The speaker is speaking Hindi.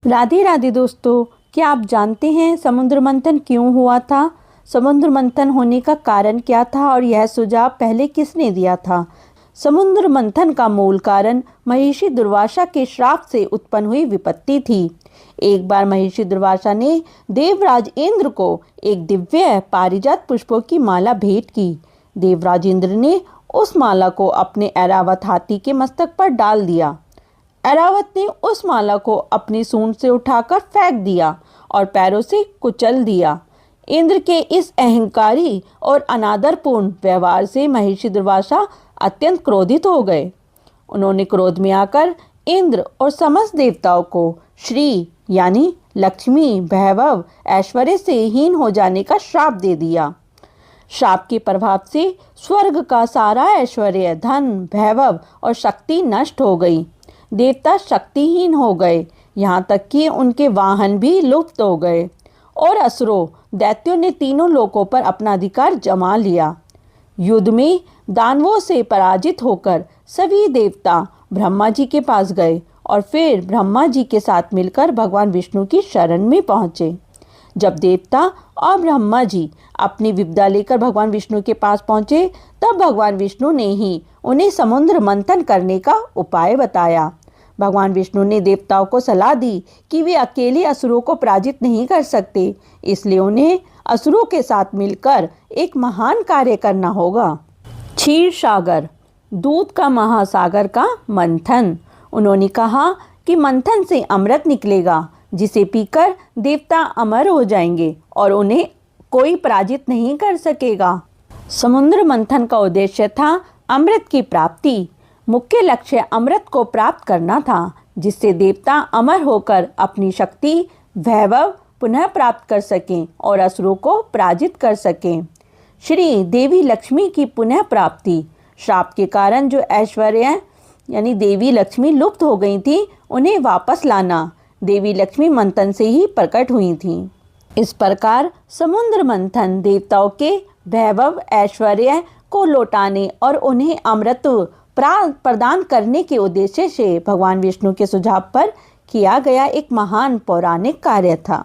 राधे राधे दोस्तों, क्या आप जानते हैं समुद्र मंथन क्यों हुआ था? समुद्र मंथन होने का कारण क्या था और यह सुझाव पहले किसने दिया था? समुद्र मंथन का मूल कारण महिषी दुर्वासा के श्राप से उत्पन्न हुई विपत्ति थी। एक बार महिषी दुर्वासा ने देवराज इंद्र को एक दिव्य पारिजात पुष्पों की माला भेंट की। देवराज इंद्र ने उस माला को अपने ऐरावत हाथी के मस्तक पर डाल दिया। ऐरावत ने उस माला को अपनी सूंड से उठाकर फेंक दिया और पैरों से कुचल दिया। इंद्र के इस अहंकारी और अनादरपूर्ण व्यवहार से महिषी दुर्वासा अत्यंत क्रोधित हो गए। उन्होंने क्रोध में आकर इंद्र और समस्त देवताओं को श्री यानी लक्ष्मी, वैभव, ऐश्वर्य से हीन हो जाने का श्राप दे दिया। श्राप के प्रभाव से स्वर्ग का सारा ऐश्वर्य, धन, वैभव और शक्ति नष्ट हो गई। देवता शक्तिहीन हो गए, यहाँ तक कि उनके वाहन भी लुप्त हो गए और असुरों, दैत्यों ने तीनों लोकों पर अपना अधिकार जमा लिया। युद्ध में दानवों से पराजित होकर सभी देवता ब्रह्मा जी के पास गए और फिर ब्रह्मा जी के साथ मिलकर भगवान विष्णु की शरण में पहुँचे। जब देवता और ब्रह्मा जी अपनी विपदा लेकर भगवान विष्णु के पास पहुँचे, तब भगवान विष्णु ने ही उन्हें समुद्र मंथन करने का उपाय बताया। भगवान विष्णु ने देवताओं को सलाह दी कि वे अकेले असुरों को पराजित नहीं कर सकते, इसलिए उन्हें असुरों के साथ मिलकर एक महान कार्य करना होगा। क्षीर सागर, दूध का महासागर का मंथन। उन्होंने कहा कि मंथन से अमृत निकलेगा, जिसे पीकर देवता अमर हो जाएंगे और उन्हें कोई पराजित नहीं कर सकेगा। समुद्र मंथन का उद्देश्य था अमृत की प्राप्ति। मुख्य लक्ष्य अमृत को प्राप्त करना था, जिससे देवता अमर होकर अपनी शक्ति, वैभव पुनः प्राप्त कर सकें और असुरों को पराजित कर सकें। श्री देवी लक्ष्मी की पुनः प्राप्ति। श्राप के कारण जो ऐश्वर्य यानी देवी लक्ष्मी लुप्त हो गई थी, उन्हें वापस लाना देवी लक्ष्मी मंथन से ही प्रकट हुई थी। इस प्रकार समुद्र मंथन देवताओं के वैभव, ऐश्वर्य को लौटाने और उन्हें अमृत प्रदान करने के उद्देश्य से भगवान विष्णु के सुझाव पर किया गया एक महान पौराणिक कार्य था।